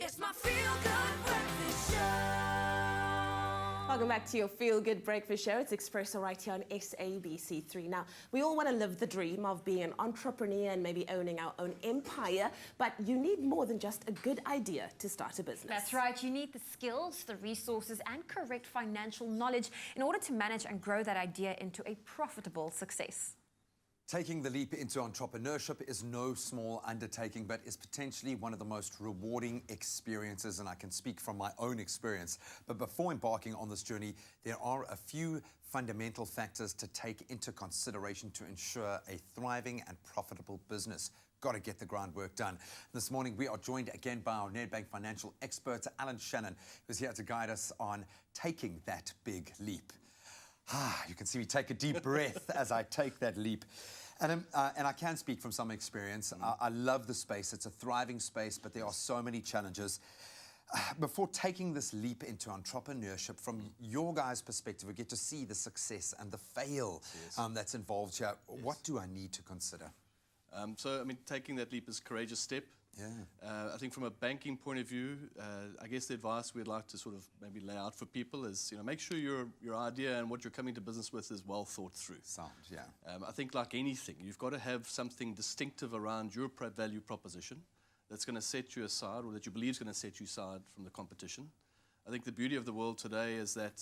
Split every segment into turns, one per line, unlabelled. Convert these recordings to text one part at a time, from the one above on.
It's my feel-good breakfast show.
Welcome back to your Feel Good Breakfast Show. It's Expresso right here on SABC3. Now, we all want to live the dream of being an entrepreneur and maybe owning our own empire, but you need more than just a good idea to start a business.
That's right. You need the skills, the resources, and correct financial knowledge in order to manage and grow that idea into a profitable success.
Taking the leap into entrepreneurship is no small undertaking, but is potentially one of the most rewarding experiences, and I can speak from my own experience. But before embarking on this journey, there are a few fundamental factors to take into consideration to ensure a thriving and profitable business. Got to get the groundwork done. This morning, we are joined again by our Nedbank financial expert, Shannon, who's here to guide us on taking that big leap. You can see me take a deep breath as I take that leap. And I can speak from some experience. I love the space. It's a thriving space, but there are so many challenges. Before taking this leap into entrepreneurship, from your guys' perspective, we get to see the success and the fail that's involved here. Yes. What do I need to consider?
Taking that leap is a courageous step. I think from a banking point of view, I guess the advice we'd like to sort of maybe lay out for people is, make sure your idea and what you're coming to business with is well thought through.
Sound, yeah.
I think like anything, you've got to have something distinctive around your value proposition that's going to set you aside, or that you believe is going to set you aside from the competition. I think the beauty of the world today is that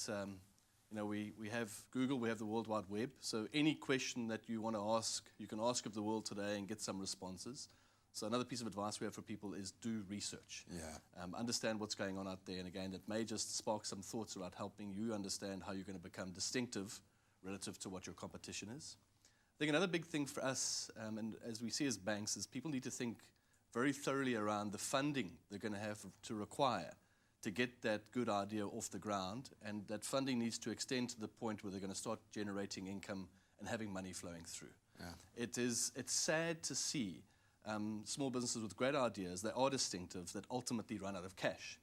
we have Google, we have the World Wide Web, so any question that you want to ask, you can ask of the world today and get some responses. So another piece of advice we have for people is do research. Understand what's going on out there, and again, that may just spark some thoughts about helping you understand how you're going to become distinctive relative to what your competition is. I think another big thing for us, and as we see as banks, is people need to think very thoroughly around the funding they're going to have to require to get that good idea off the ground, and that funding needs to extend to the point where they're going to start generating income and having money flowing through. It's sad to see small businesses with great ideas, they are distinctive, that ultimately run out of cash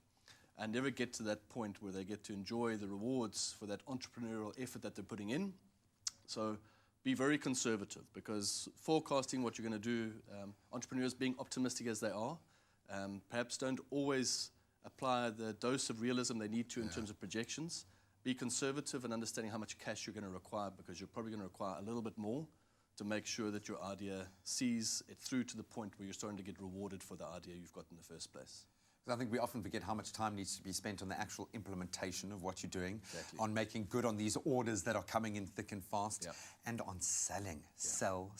and never get to that point where they get to enjoy the rewards for that entrepreneurial effort that they're putting in. So be very conservative, because forecasting what you're going to do, entrepreneurs being optimistic as they are, perhaps don't always apply the dose of realism they need to in terms of projections. Be conservative in understanding how much cash you're going to require, because you're probably going to require a little bit more to make sure that your idea sees it through to the point where you're starting to get rewarded for the idea you've got in the first place.
I think we often forget how much time needs to be spent on the actual implementation of what you're doing, on making good on these orders that are coming in thick and fast, and on selling. Sell.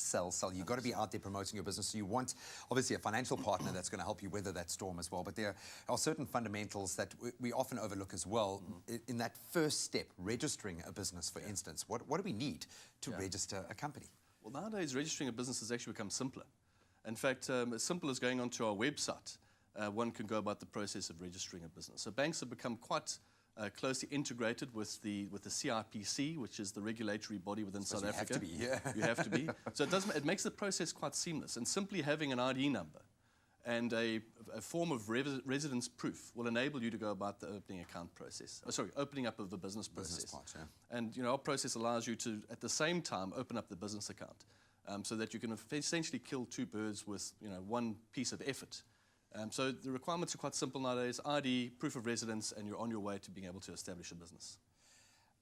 You've got to be out there promoting your business. So you want, obviously, a financial partner that's going to help you weather that storm as well. But there are certain fundamentals that we often overlook as well. In that first step, registering a business, for instance, what do we need to register a company?
Well, nowadays, registering a business has actually become simpler. In fact, as simple as going onto our website, one can go about the process of registering a business. So banks have become quite closely integrated with the CIPC, which is the regulatory body within South Africa.
You have to be,
You have to be. So it makes the process quite seamless. And simply having an ID number and a form of residence proof will enable you to go about the opening account process. Opening up of the business process. And our process allows you to, at the same time, open up the business account, so that you can essentially kill two birds with one piece of effort. So the requirements are quite simple nowadays: ID, proof of residence, and you're on your way to being able to establish a business.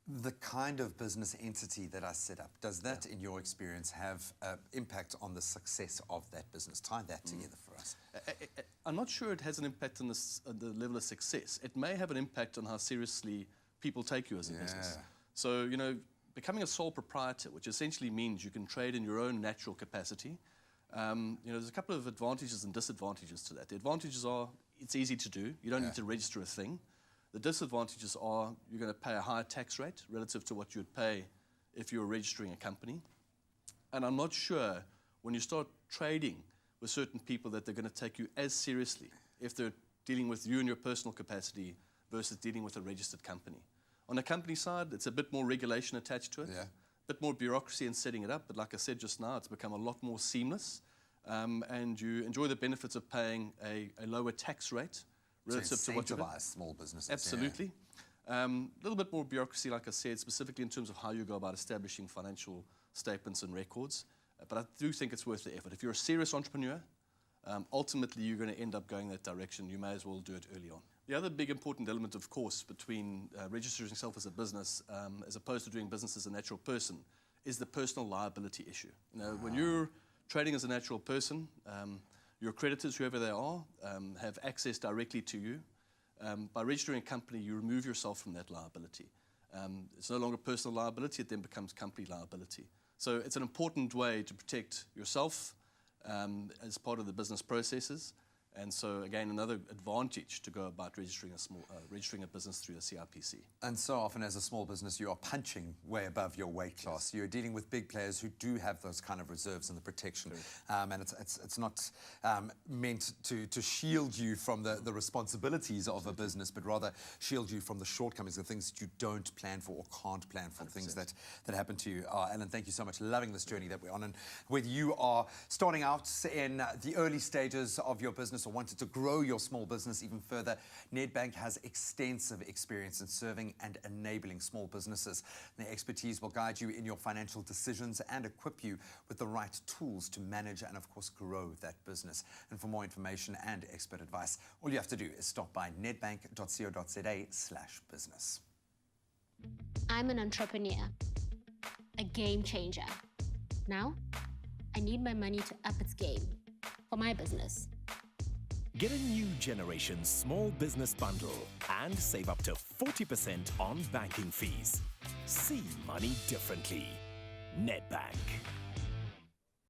The kind of business entity that I set up, does that, in your experience, have impact on the success of that business? Tie that together for us.
I'm not sure it has an impact on the level of success. It may have an impact on how seriously people take you as a business. So, becoming a sole proprietor, which essentially means you can trade in your own natural capacity, there's a couple of advantages and disadvantages to that. The advantages are it's easy to do. You don't need to register a thing. The disadvantages are you're going to pay a higher tax rate relative to what you would pay if you were registering a company. And I'm not sure when you start trading with certain people that they're going to take you as seriously if they're dealing with you in your personal capacity versus dealing with a registered company. On the company side, it's a bit more regulation attached to it, a bit more bureaucracy in setting it up. But like I said just now, it's become a lot more seamless, and you enjoy the benefits of paying a lower tax rate relative to what you
incentivize small businesses.
Absolutely. A little bit more bureaucracy, like I said, specifically in terms of how you go about establishing financial statements and records. But I do think it's worth the effort. If you're a serious entrepreneur, ultimately you're going to end up going that direction. You may as well do it early on. The other big important element, of course, between registering yourself as a business as opposed to doing business as a natural person is the personal liability issue. When you're trading as a natural person, your creditors, whoever they are, have access directly to you. By registering a company, you remove yourself from that liability. It's no longer personal liability, it then becomes company liability. So it's an important way to protect yourself as part of the business processes. And so, again, another advantage to go about registering a business through the CIPC.
And so often as a small business, you are punching way above your weight class. Yes. You're dealing with big players who do have those kind of reserves and the protection. And it's not meant to shield you from the responsibilities of a business, but rather shield you from the shortcomings, the things that you don't plan for or can't plan for, 100%. Things that happen to you. Alan, thank you so much. Loving this journey that we're on. And whether you are starting out in the early stages of your business or wanted to grow your small business even further, Nedbank has extensive experience in serving and enabling small businesses. Their expertise will guide you in your financial decisions and equip you with the right tools to manage and, of course, grow that business. And for more information and expert advice, all you have to do is stop by nedbank.co.za/business.
I'm an entrepreneur, a game changer. Now, I need my money to up its game for my business.
Get a new generation small business bundle and save up to 40% on banking fees. See money differently. Nedbank.